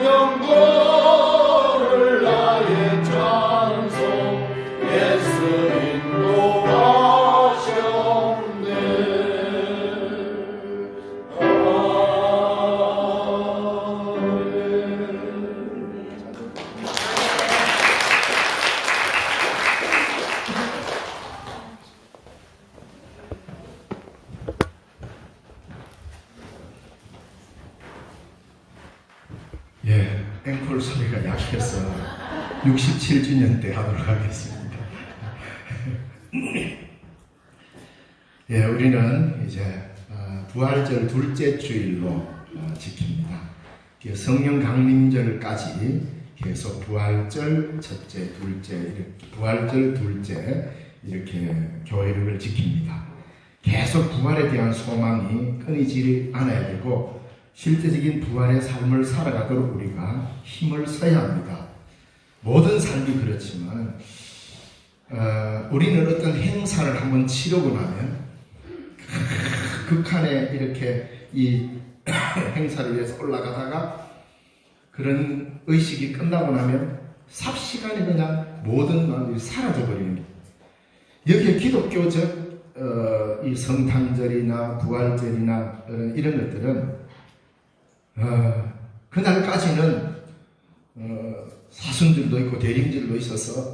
영광을 나의 찬송 예수 인도하셨네. 예, 앵콜 소리가 약해서 67주년 때 하도록 하겠습니다. 예, 우리는 이제 부활절 둘째 주일로 지킵니다. 성령 강림절까지 계속 부활절 첫째, 둘째, 이렇게 부활절 둘째 이렇게 교회를 지킵니다. 계속 부활에 대한 소망이 끊이지 않아야 되고 실제적인 부활의 삶을 살아가도록 우리가 힘을 써야 합니다. 모든 삶이 그렇지만 우리는 어떤 행사를 한번 치르고 나면 극한에 이렇게 이 행사를 위해서 올라가다가 그런 의식이 끝나고 나면 삽시간에 그냥 모든 것이 사라져버리는 거예요. 여기에 기독교적 이 성탄절이나 부활절이나 이런 것들은 그날까지는 사순절도 있고 대림절도 있어서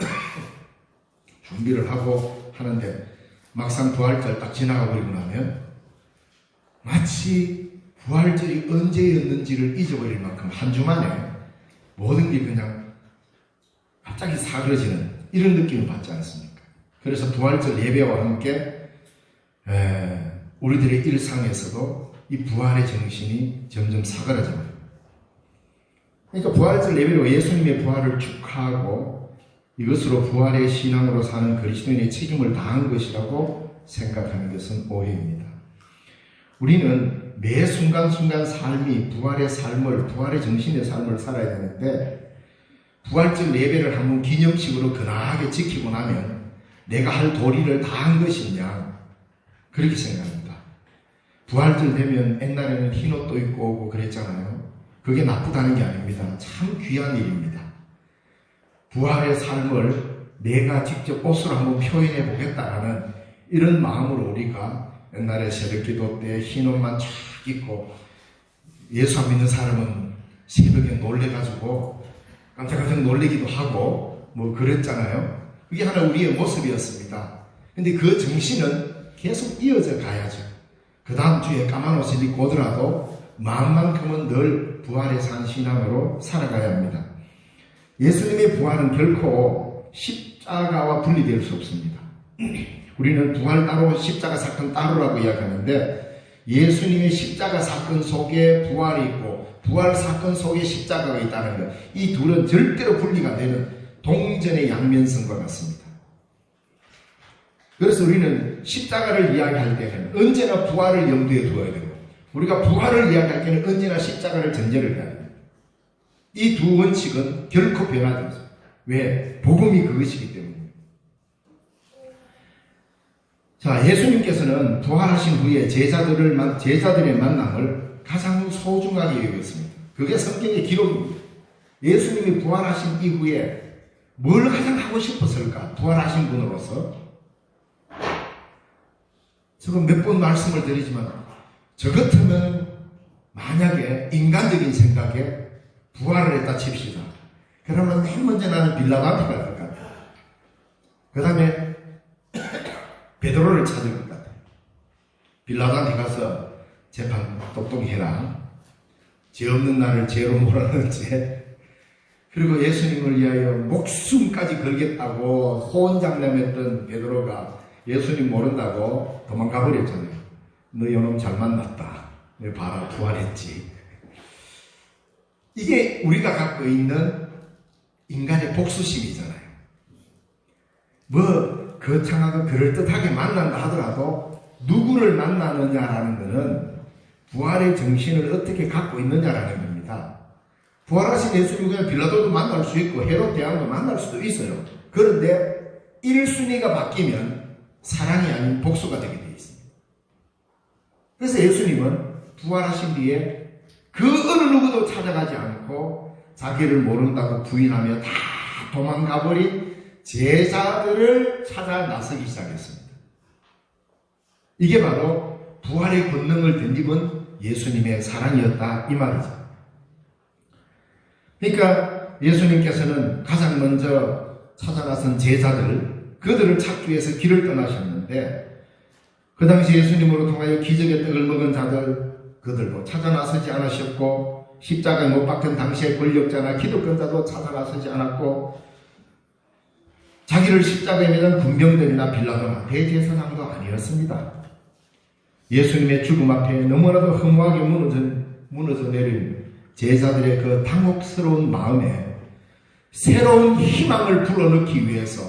준비를 하고 하는데 막상 부활절 딱 지나가 버리고 나면 마치 부활절이 언제였는지를 잊어버릴 만큼 한 주 만에 모든 게 그냥 갑자기 사그러지는 이런 느낌을 받지 않습니까? 그래서 부활절 예배와 함께 우리들의 일상에서도 이 부활의 정신이 점점 사그라집니다. 그러니까 부활절 예배로 예수님의 부활을 축하하고 이것으로 부활의 신앙으로 사는 그리스도인의 책임을 다한 것이라고 생각하는 것은 오해입니다. 우리는 매 순간순간 삶이 부활의 삶을, 부활의 정신의 삶을 살아야 되는데 부활절 예배를 한번 기념식으로 근하게 지키고 나면 내가 할 도리를 다한 것이냐 그렇게 생각합니다. 부활절 되면 옛날에는 흰옷도 입고 오고 그랬잖아요. 그게 나쁘다는 게 아닙니다. 참 귀한 일입니다. 부활의 삶을 내가 직접 옷으로 한번 표현해 보겠다라는 이런 마음으로 우리가 옛날에 새벽기도 때 흰옷만 쫙 입고 예수 안 믿는 사람은 새벽에 놀래가지고 깜짝깜짝 놀래기도 하고 뭐 그랬잖아요. 그게 하나 우리의 모습이었습니다. 근데 그 정신은 계속 이어져 가야죠. 그 다음 주에 까만 옷을 입고 오더라도 마음만큼은 늘 부활에 산 신앙으로 살아가야 합니다. 예수님의 부활은 결코 십자가와 분리될 수 없습니다. 우리는 부활 따로 십자가 사건 따로라고 이야기하는데 예수님의 십자가 사건 속에 부활이 있고 부활 사건 속에 십자가가 있다는 것, 이 둘은 절대로 분리가 되는 동전의 양면성과 같습니다. 그래서 우리는 십자가를 이야기할 때는 언제나 부활을 염두에 두어야 되고 우리가 부활을 이야기할 때는 언제나 십자가를 전제를 해야 됩니다. 이 두 원칙은 결코 변하지 않습니다. 왜? 복음이 그것이기 때문입니다. 자, 예수님께서는 부활하신 후에 제자들의 만남을 가장 소중하게 여겼습니다. 그게 성경의 기록입니다. 예수님이 부활하신 이후에 뭘 가장 하고 싶었을까? 부활하신 분으로서. 제가 몇 번 말씀을 드리지만 저 같으면 만약에 인간적인 생각에 부활을 했다 칩시다. 그러면 맨 먼저 나는 빌라도한테 갈 것 같아요. 그 다음에 베드로를 찾을 것 같아요. 빌라도한테 가서 재판 똑똑히 해라. 죄 없는 나를 죄로 몰아넣은 죄. 그리고 예수님을 위하여 목숨까지 걸겠다고 호언장담했던 베드로가 예수님 모른다고 도망가 버렸잖아요. 너 요놈 잘 만났다. 너 봐라 부활했지. 이게 우리가 갖고 있는 인간의 복수심이잖아요. 뭐 거창하고 그럴듯하게 만난다 하더라도 누구를 만나느냐라는 것은 부활의 정신을 어떻게 갖고 있느냐라는 겁니다. 부활하신 예수님은 그냥 빌라도도 만날 수 있고 헤롯 대왕도 만날 수도 있어요. 그런데 1순위가 바뀌면 사랑이 아닌 복수가 되게 되어 있습니다. 그래서 예수님은 부활하신 뒤에 그 어느 누구도 찾아가지 않고 자기를 모른다고 부인하며 다 도망가버린 제자들을 찾아 나서기 시작했습니다. 이게 바로 부활의 권능을 덧입은 예수님의 사랑이었다 이 말이죠. 그러니까 예수님께서는 가장 먼저 찾아 나선 제자들, 그들을 찾기 위해서 길을 떠나셨는데 그 당시 예수님으로 통하여 기적의 떡을 먹은 자들, 그들도 찾아 나서지 않으셨고 십자가에 못 박힌 당시의 권력자나 기득권자도 찾아 나서지 않았고 자기를 십자가에 매단 군병들이나 빌라도나 대제사장도 아니었습니다. 예수님의 죽음 앞에 너무나도 허무하게 무너져 내린 제자들의 그 당혹스러운 마음에 새로운 희망을 불어넣기 위해서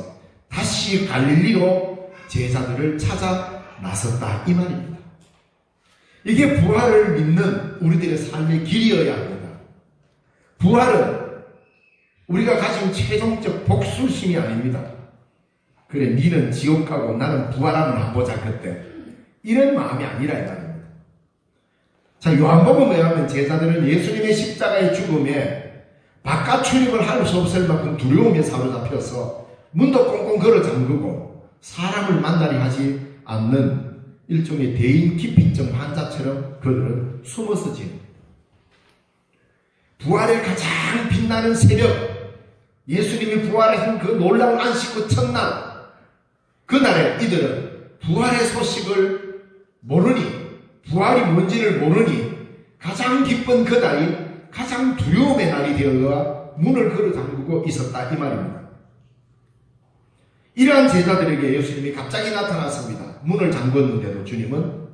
다시 갈릴리로 제자들을 찾아 나섰다 이 말입니다. 이게 부활을 믿는 우리들의 삶의 길이어야 합니다. 부활은 우리가 가진 최종적 복수심이 아닙니다. 그래, 니는 지옥 가고 나는 부활하면 안 보자 그때. 이런 마음이 아니라 이 말입니다. 자, 요한복음에 의하면 제자들은 예수님의 십자가의 죽음에 바깥 출입을 할 수 없을 만큼 두려움에 사로잡혀서 문도 꽁꽁 걸어 잠그고 사람을 만나려 하지 않는 일종의 대인 기피증 환자처럼 그들은 숨어서 지냅니다. 부활의 가장 빛나는 새벽, 예수님이 부활하신 그 놀라운 안식 후 첫날, 그날에 이들은 부활의 소식을 모르니, 부활이 뭔지를 모르니 가장 기쁜 그날이 가장 두려움의 날이 되어가 문을 걸어 잠그고 있었다 이 말입니다. 이러한 제자들에게 예수님이 갑자기 나타났습니다. 문을 잠궜는데도 주님은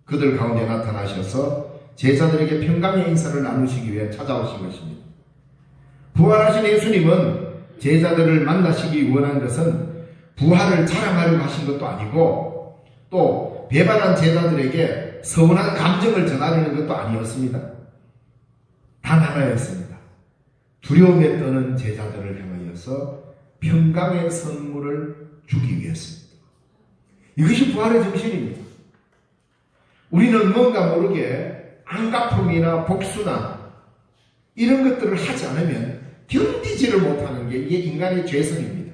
그들 가운데 나타나셔서 제자들에게 평강의 인사를 나누시기 위해 찾아오신 것입니다. 부활하신 예수님은 제자들을 만나시기 원한 것은 부활을 자랑하려고 하신 것도 아니고 또 배반한 제자들에게 서운한 감정을 전하려는 것도 아니었습니다. 단 하나였습니다. 두려움에 떠는 제자들을 향하여서 평강의 선물을 주기 위해서입니다. 이것이 부활의 정신입니다. 우리는 뭔가 모르게 안갚음이나 복수나 이런 것들을 하지 않으면 견디지를 못하는 게 이게 인간의 죄성입니다.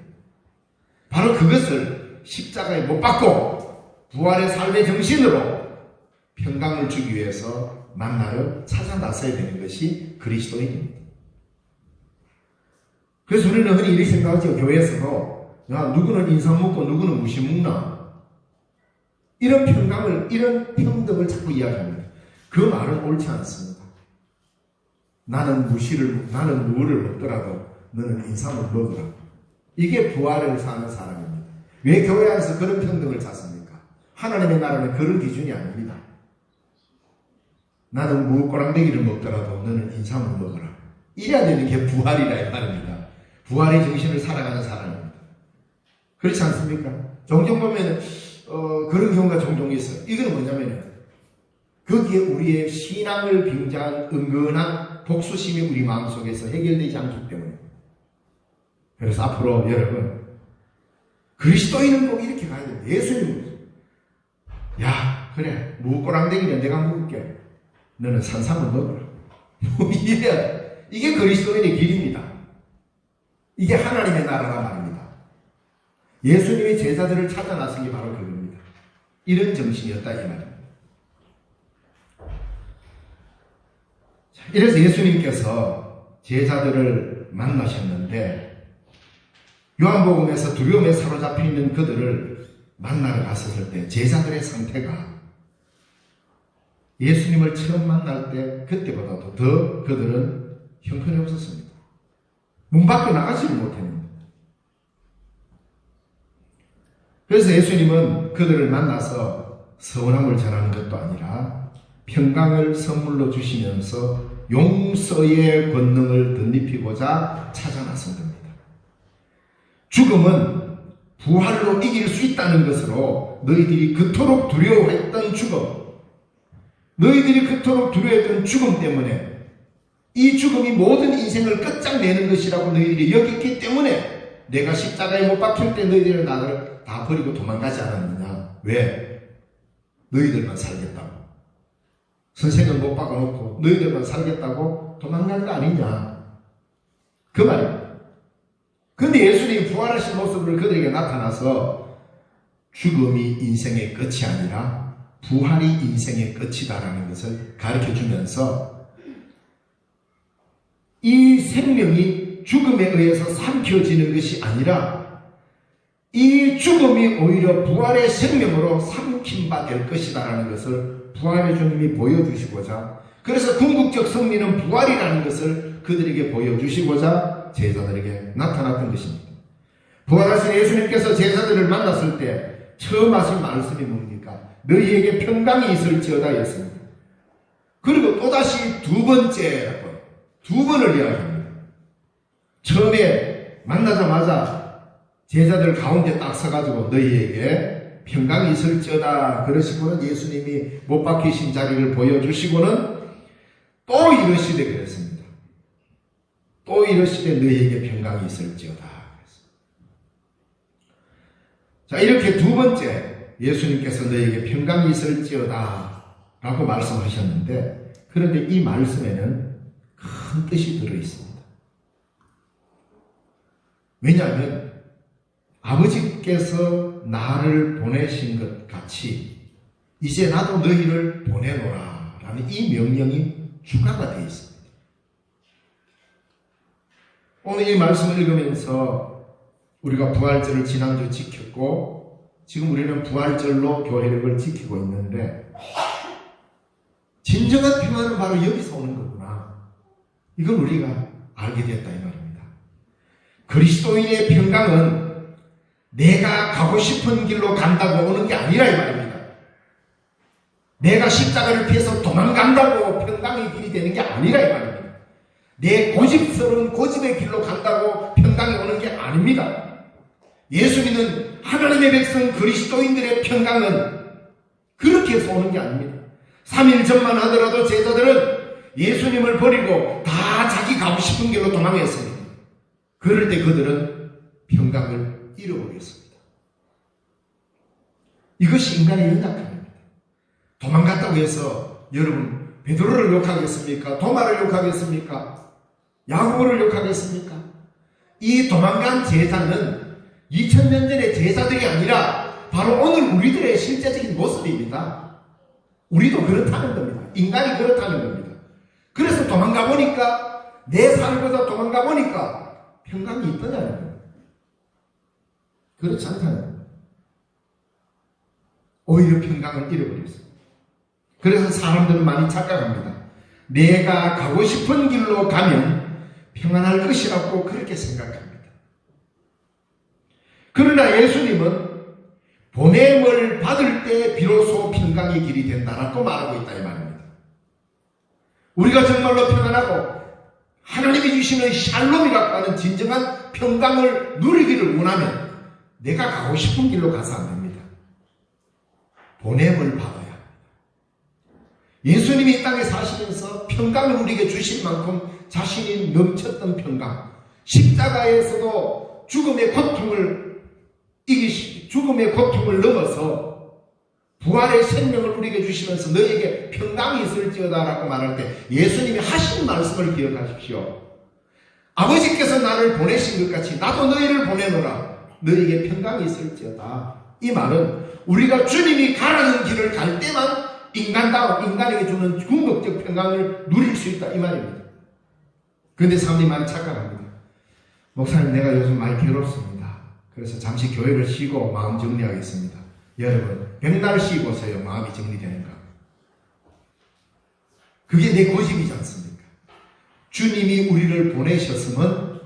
바로 그것을 십자가에 못 박고 부활의 삶의 정신으로 평강을 주기 위해서 만나러 찾아 나서야 되는 것이 그리스도인입니다. 그래서 우리는 흔히 이렇게 생각하죠. 교회에서도 누구는 인상 먹고 누구는 무시 먹나 이런 평강을, 이런 평등을 자꾸 이야기합니다. 그 말은 옳지 않습니다. 나는 무를 먹더라도 너는 인삼을 먹으라. 이게 부활을 사는 사람입니다. 왜 교회 안에서 그런 평등을 찾습니까? 하나님의 나라는 그런 기준이 아닙니다. 나는 무꼬랑대기를 먹더라도 너는 인삼을 먹어라. 이래야 되는 게 부활이라 이 말입니다. 부활의 정신을 살아가는 사람입니다. 그렇지 않습니까? 종종 보면 그런 경우가 종종 있어요. 이거는 뭐냐면 거기에 우리의 신앙을 빙자한 은근한 복수심이 우리 마음속에서 해결되지 않기 때문에. 그래서 앞으로 여러분 그리스도인은 꼭 이렇게 가야 돼요. 예수님 야 그래 무꼬랑대기는 내가 먹을게. 너는 산삼을 먹어라. 이게 그리스도인의 길입니다. 이게 하나님의 나라란 말입니다. 예수님이 제자들을 찾아 나선 게 바로 그겁니다. 이런 정신이었다 이 말입니다. 이래서 예수님께서 제자들을 만나셨는데 요한복음에서 두려움에 사로잡혀 있는 그들을 만나러 갔었을 때 제자들의 상태가 예수님을 처음 만날 때 그때보다도 더 그들은 형편이 없었습니다. 문 밖에 나가지를 못했습니다. 그래서 예수님은 그들을 만나서 서운함을 전하는 것도 아니라 평강을 선물로 주시면서 용서의 권능을 덧입히고자 찾아 나선 겁니다. 죽음은 부활로 이길 수 있다는 것으로 너희들이 그토록 두려워했던 죽음, 너희들이 그토록 두려워했던 죽음 때문에 이 죽음이 모든 인생을 끝장내는 것이라고 너희들이 여겼기 때문에 내가 십자가에 못 박힐 때 너희들은 나를 다 버리고 도망가지 않았느냐. 왜? 너희들만 살겠다고. 선생을 못 박아놓고 너희들만 살겠다고 도망간 거 아니냐. 그 말입니다. 근데 예수님이 부활하신 모습을 그들에게 나타나서 죽음이 인생의 끝이 아니라 부활이 인생의 끝이다라는 것을 가르쳐 주면서 이 생명이 죽음에 의해서 삼켜지는 것이 아니라 이 죽음이 오히려 부활의 생명으로 삼킴바 될 것이다라는 것을 부활의 주님이 보여주시고자, 그래서 궁극적 승리는 부활이라는 것을 그들에게 보여주시고자 제자들에게 나타났던 것입니다. 부활하신 예수님께서 제자들을 만났을 때 처음 하신 말씀이 뭡니까? 너희에게 평강이 있을지어다 였습니다. 그리고 또다시 두 번을 이야기합니다. 처음에 만나자마자 제자들 가운데 딱 서가지고 너희에게 평강이 있을지어다 그러시고는 예수님이 못 박히신 자리를 보여주시고는 또 이러시되 그랬습니다. 또 이러시되 너희에게 평강이 있을지어다. 자, 이렇게 두 번째 예수님께서 너희에게 평강이 있을지어다 라고 말씀하셨는데, 그런데 이 말씀에는 큰 뜻이 들어있습니다. 왜냐하면 아버지께서 나를 보내신 것 같이 이제 나도 너희를 보내노라 라는 이 명령이 추가가 되어 있습니다. 오늘 이 말씀을 읽으면서 우리가 부활절을 지난주 지켰고 지금 우리는 부활절로 교회력을 지키고 있는데, 진정한 평안은 바로 여기서 오는 거구나, 이걸 우리가 알게 됐다 이 말입니다. 그리스도인의 평강은 내가 가고 싶은 길로 간다고 오는 게 아니라 이 말입니다. 내가 십자가를 피해서 도망간다고 평강의 길이 되는 게 아니라 이 말입니다. 내 고집스러운 고집의 길로 간다고 평강이 오는 게 아닙니다. 예수 믿는 하나님의 백성 그리스도인들의 평강은 그렇게 해서 오는 게 아닙니다. 3일 전만 하더라도 제자들은 예수님을 버리고 다 자기 가고 싶은 길로 도망했습니다. 그럴 때 그들은 평강을 잃어버렸습니다. 이것이 인간의 연약함입니다. 도망갔다고 해서 여러분 베드로를 욕하겠습니까? 도마를 욕하겠습니까? 야고보를 욕하겠습니까? 이 도망간 제자는 2000년 전의 제자들이 아니라 바로 오늘 우리들의 실제적인 모습입니다. 우리도 그렇다는 겁니다. 인간이 그렇다는 겁니다. 그래서 도망가 보니까, 내 삶보다 도망가 보니까 평강이 있더냐는 거예요. 그렇지 않다는 거예요. 오히려 평강을 잃어버렸어요. 그래서 사람들은 많이 착각합니다. 내가 가고 싶은 길로 가면 평안할 것이라고 그렇게 생각합니다. 그러나 예수님은 보냄을 받을 때 비로소 평강의 길이 된다라고 말하고 있다 이 말입니다. 우리가 정말로 평안하고 하나님이 주시는 샬롬이라고 하는 진정한 평강을 누리기를 원하면 내가 가고 싶은 길로 가서 안 됩니다. 보냄을 받아야 합니다. 예수님이 이 땅에 사시면서 평강을 우리에게 주실 만큼 자신이 넘쳤던 평강, 십자가에서도 죽음의 고통을 죽음의 고통을 넘어서 부활의 생명을 우리에게 주시면서 너희에게 평강이 있을지어다 라고 말할 때 예수님이 하신 말씀을 기억하십시오. 아버지께서 나를 보내신 것 같이 나도 너희를 보내노라. 너희에게 평강이 있을지어다. 이 말은 우리가 주님이 가라는 길을 갈 때만 인간에게 주는 궁극적 평강을 누릴 수 있다 이 말입니다. 그런데 사람들이 많이 착각합니다. 목사님, 내가 요즘 많이 괴롭습니다. 그래서 잠시 교회를 쉬고 마음 정리하겠습니다. 여러분, 백날 쉬고서요 마음이 정리되는가? 그게 내 고집이지 않습니까? 주님이 우리를 보내셨으면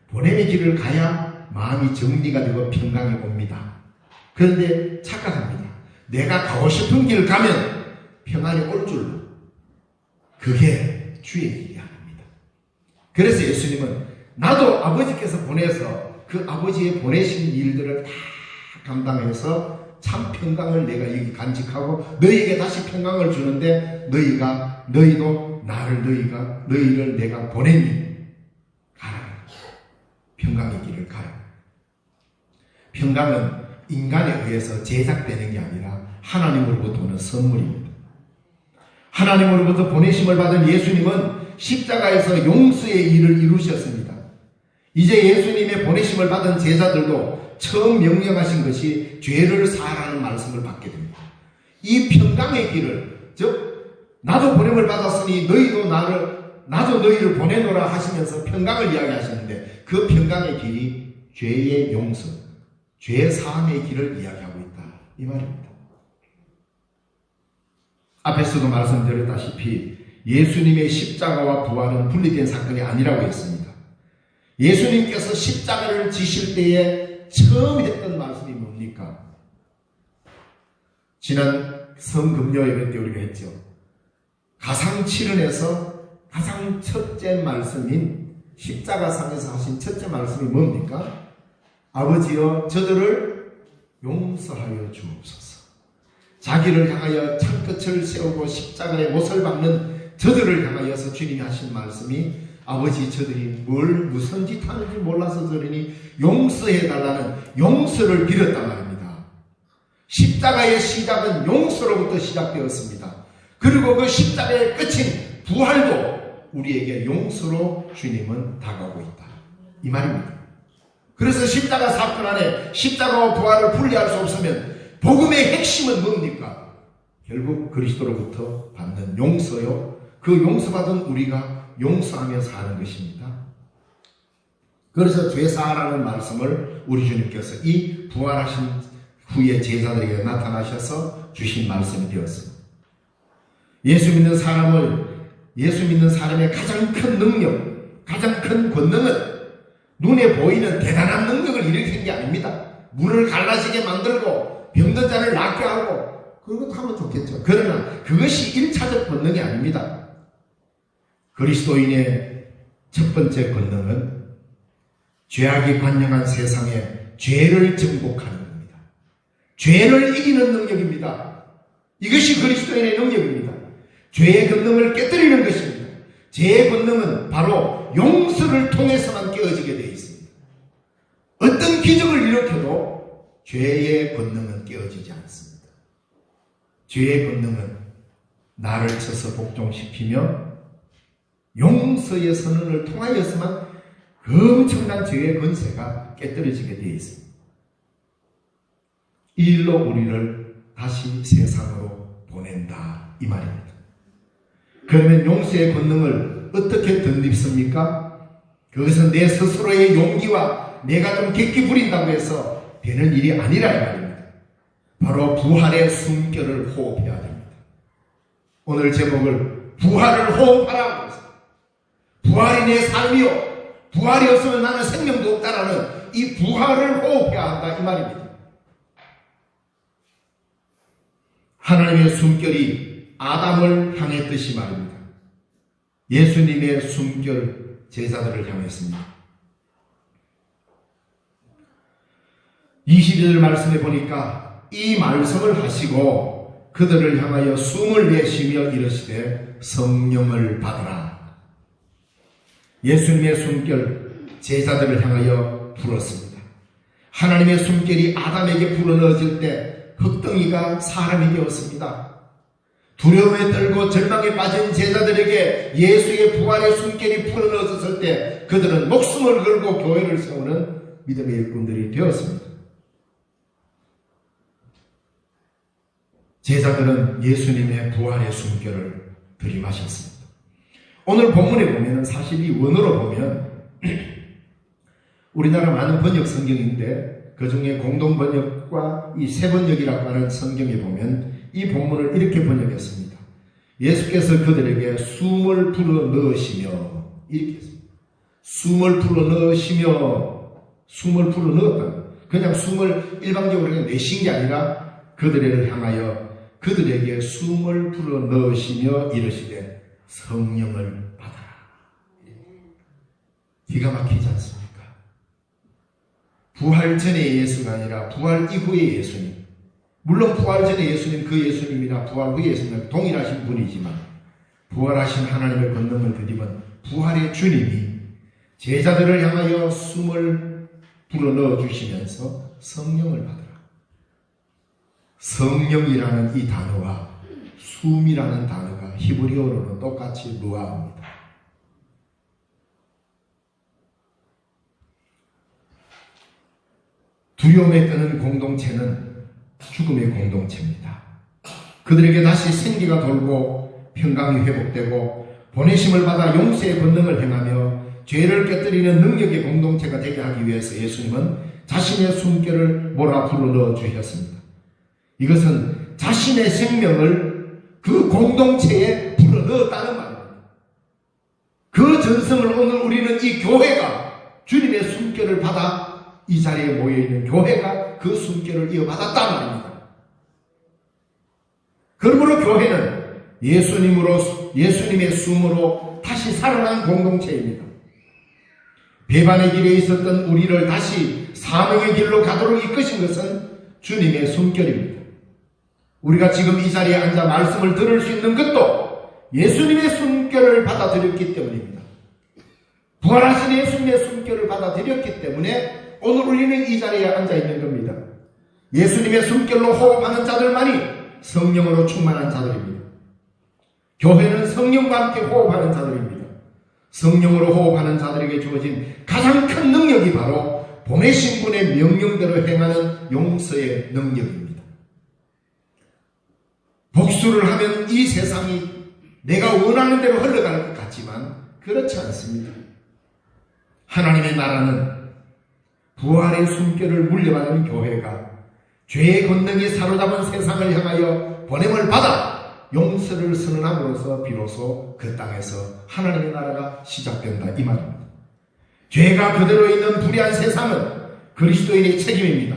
보냄의 길을 가야 마음이 정리가 되고 평강이 옵니다. 그런데 착각합니다. 내가 가고 싶은 길 가면 평안이 올 줄로. 그게 주의 길이 아닙니다. 그래서 예수님은 나도 아버지께서 보내서 그 아버지의 보내신 일들을 다 감당해서 참 평강을 내가 여기 간직하고 너희에게 다시 평강을 주는데 너희도 너희를 내가 보내니 가라. 평강의 길을 가라. 평강은 인간에 의해서 제작되는 게 아니라 하나님으로부터 오는 선물입니다. 하나님으로부터 보내심을 받은 예수님은 십자가에서 용서의 일을 이루셨습니다. 이제 예수님의 보내심을 받은 제자들도 처음 명령하신 것이 죄를 사하라는 말씀을 받게 됩니다. 이 평강의 길을, 즉 나도 보냄을 받았으니 나도 너희를 보내노라 하시면서 평강을 이야기하시는데, 그 평강의 길이 죄의 용서, 죄 사함의 길을 이야기하고 있다, 이 말입니다. 앞에서도 말씀드렸다시피 예수님의 십자가와 부활은 분리된 사건이 아니라고 했습니다. 예수님께서 십자가를 지실 때에 처음 했던 말씀이 뭡니까? 지난 성금요 예배 때 우리가 했죠. 가상칠언에서 가장 첫째 말씀인 십자가상에서 하신 첫째 말씀이 뭡니까? 아버지여 저들을 용서하여 주옵소서. 자기를 향하여 창끝을 세우고 십자가에 못을 박는 저들을 향하여서 주님이 하신 말씀이, 아버지 저들이 무슨 짓 하는지 몰라서 저러니 용서해달라는 용서를 빌었단 말입니다. 십자가의 시작은 용서로부터 시작되었습니다. 그리고 그 십자가의 끝인 부활도 우리에게 용서로 주님은 다가오고 있다, 이 말입니다. 그래서 십자가 사건 안에 십자가와 부활을 분리할 수 없으면 복음의 핵심은 뭡니까? 결국 그리스도로부터 받는 용서요, 그 용서받은 우리가 용서하며 사는 것입니다. 그래서 죄사하라는 말씀을 우리 주님께서 이 부활하신 후에 제자들에게 나타나셔서 주신 말씀이 되었습니다. 예수 믿는 사람의 가장 큰 능력, 가장 큰 권능은 눈에 보이는 대단한 능력을 일으키는 게 아닙니다. 물을 갈라지게 만들고 병든 자를 낫게 하고 그런 것도 하면 좋겠죠. 그러나 그것이 1차적 권능이 아닙니다. 그리스도인의 첫 번째 권능은 죄악이 관영한 세상에 죄를 정복하는 겁니다. 죄를 이기는 능력입니다. 이것이 그리스도인의 능력입니다. 죄의 권능을 깨뜨리는 것입니다. 죄의 권능은 바로 용서를 통해서만 깨어지게 되어 있습니다. 어떤 기적을 일으켜도 죄의 권능은 깨어지지 않습니다. 죄의 권능은 나를 쳐서 복종시키며 용서의 선언을 통하여서만 그 엄청난 죄의 권세가 깨뜨려지게 되어 있습니다. 이 일로 우리를 다시 세상으로 보낸다, 이 말입니다. 그러면 용서의 권능을 어떻게 덧입습니까? 그것은 내 스스로의 용기와 내가 좀 객기 부린다고 해서 되는 일이 아니라 이 말입니다. 바로 부활의 숨결을 호흡해야 됩니다. 오늘 제목을 부활을 호흡하라고 했습니다. 부활이 내 삶이요, 부활이 없으면 나는 생명도 없다라는 이 부활을 호흡해야 한다, 이 말입니다. 하나님의 숨결이 아담을 향했듯이 말입니다. 예수님의 숨결 제자들을 향했습니다. 21절 말씀에 보니까 이 말씀을 하시고 그들을 향하여 숨을 내쉬며 이르시되 성령을 받으라. 예수님의 숨결 제자들을 향하여 불었습니다. 하나님의 숨결이 아담에게 불어넣어질 때 흙덩이가 사람이 되었습니다. 두려움에 떨고 절망에 빠진 제자들에게 예수의 부활의 숨결이 불어넣어졌을 때 그들은 목숨을 걸고 교회를 세우는 믿음의 일꾼들이 되었습니다. 제자들은 예수님의 부활의 숨결을 들이마셨습니다. 오늘 본문에 보면 사실 이 원어로 보면 우리나라 많은 번역 성경인데 그 중에 공동 번역과 이 세 번역이라고 하는 성경에 보면 이 본문을 이렇게 번역했습니다. 예수께서 그들에게 숨을 불어 넣으시며, 이렇게 했습니다. 숨을 불어 넣었다. 그냥 숨을 일방적으로 내쉰 게 아니라 그들을 향하여 그들에게 숨을 불어 넣으시며 이르시되 성령을 받아라. 기가 막히지 않습니까? 부활 전의 예수가 아니라 부활 이후의 예수님. 물론 부활 전의 예수님, 그 예수님이나 부활 후의 예수님 동일하신 분이지만 부활하신 하나님의 권능을 드리면 부활의 주님이 제자들을 향하여 숨을 불어넣어 주시면서 성령을 받으라. 성령이라는 이 단어와 숨이라는 단어가 히브리어로는 똑같이 루아입니다. 두려움에 떠는 공동체는 죽음의 공동체입니다. 그들에게 다시 생기가 돌고 평강이 회복되고 보내심을 받아 용서의 권능을 행하며 죄를 깨뜨리는 능력의 공동체가 되게 하기 위해서 예수님은 자신의 숨결을 몰아 불어넣어 주셨습니다. 이것은 자신의 생명을 그 공동체에 불어넣었다는 말입니다. 그 전성을 오늘 우리는 이 교회가 주님의 숨결을 받아 이 자리에 모여있는 교회가 그 숨결을 이어받았단 말입니다. 그러므로 교회는 예수님의 숨으로 다시 살아난 공동체입니다. 배반의 길에 있었던 우리를 다시 사명의 길로 가도록 이끄신 것은 주님의 숨결입니다. 우리가 지금 이 자리에 앉아 말씀을 들을 수 있는 것도 예수님의 숨결을 받아들였기 때문입니다. 부활하신 예수님의 숨결을 받아들였기 때문에 오늘 우리는 이 자리에 앉아 있는 겁니다. 예수님의 숨결로 호흡하는 자들만이 성령으로 충만한 자들입니다. 교회는 성령과 함께 호흡하는 자들입니다. 성령으로 호흡하는 자들에게 주어진 가장 큰 능력이 바로 보내신 분의 명령대로 행하는 용서의 능력입니다. 복수를 하면 이 세상이 내가 원하는 대로 흘러갈 것 같지만 그렇지 않습니다. 하나님의 나라는 부활의 숨결을 물려받은 교회가 죄의 권능이 사로잡은 세상을 향하여 보냄을 받아 용서를 선언함으로써 비로소 그 땅에서 하나님의 나라가 시작된다 이 말입니다. 죄가 그대로 있는 불의한 세상은 그리스도인의 책임입니다.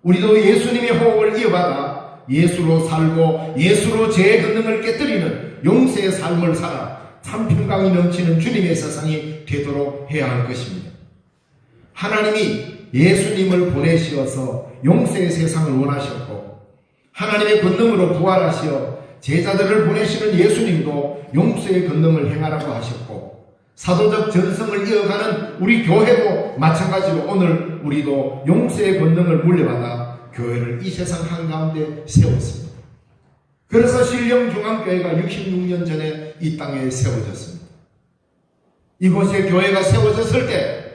우리도 예수님의 호흡을 이어받아 예수로 살고 예수로 죄의 권능을 깨뜨리는 용서의 삶을 살아 참 평강이 넘치는 주님의 세상이 되도록 해야 할 것입니다. 하나님이 예수님을 보내시어서 용서의 세상을 원하셨고 하나님의 권능으로 부활하시어 제자들을 보내시는 예수님도 용서의 권능을 행하라고 하셨고 사도적 전성을 이어가는 우리 교회도 마찬가지로 오늘 우리도 용서의 권능을 물려받아 교회를 이 세상 한가운데 세웠습니다. 그래서 신령중앙교회가 66년 전에 이 땅에 세워졌습니다. 이곳에 교회가 세워졌을 때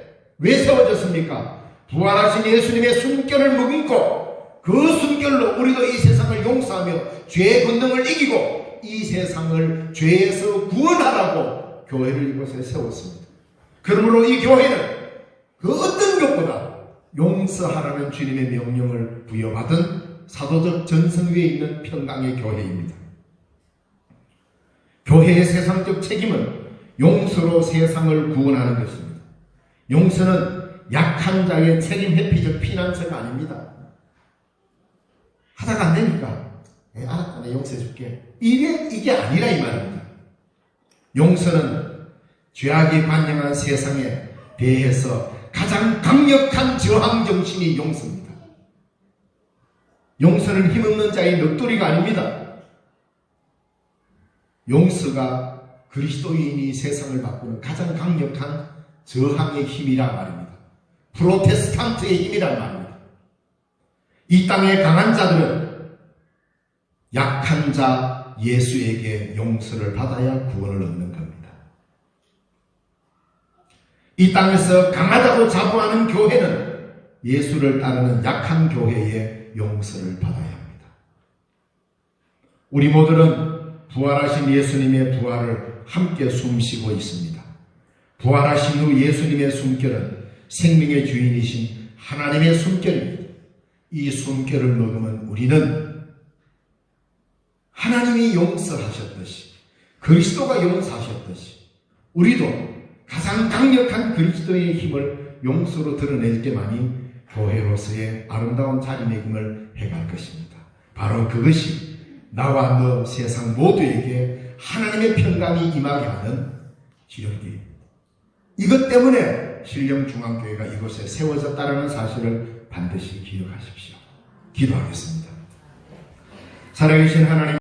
왜 세워졌습니까? 부활하신 예수님의 숨결을 머금고 그 숨결로 우리도 이 세상을 용서하며 죄의 권능을 이기고 이 세상을 죄에서 구원하라고 교회를 이곳에 세웠습니다. 그러므로 이 교회는 그 어떤 것보다 용서하라는 주님의 명령을 부여받은 사도적 전성 위에 있는 평강의 교회입니다. 교회의 세상적 책임은 용서로 세상을 구원하는 것입니다. 용서는 약한 자의 책임 회피적 피난처가 아닙니다. 하다가 안 되니까 알았다 내가 용서해줄게 이게 아니라 이 말입니다. 용서는 죄악이 반영한 세상에 대해서 가장 강력한 저항 정신이 용서입니다. 용서는 힘없는 자의 넋두리가 아닙니다. 용서가 그리스도인이 세상을 바꾸는 가장 강력한 저항의 힘이란 말입니다. 프로테스탄트의 힘이란 말입니다. 이 땅의 강한 자들은 약한 자 예수에게 용서를 받아야 구원을 얻는 겁니다. 이 땅에서 강하다고 자부하는 교회는 예수를 따르는 약한 교회의 용서를 받아야 합니다. 우리 모두는 부활하신 예수님의 부활을 함께 숨쉬고 있습니다. 부활하신 후 예수님의 숨결은 생명의 주인이신 하나님의 숨결입니다. 이 숨결을 머금은 우리는 하나님이 용서하셨듯이 그리스도가 용서하셨듯이 우리도 가장 강력한 그리스도의 힘을 용서로 드러낼 때만이 교회로서의 아름다운 자리매김을 해갈 것입니다. 바로 그것이 나와 너 세상 모두에게 하나님의 평강이 임하게 하는 기록입니다. 이것 때문에 신령중앙교회가 이곳에 세워졌다는 사실을 반드시 기억하십시오. 기도하겠습니다. 살아계신 하나님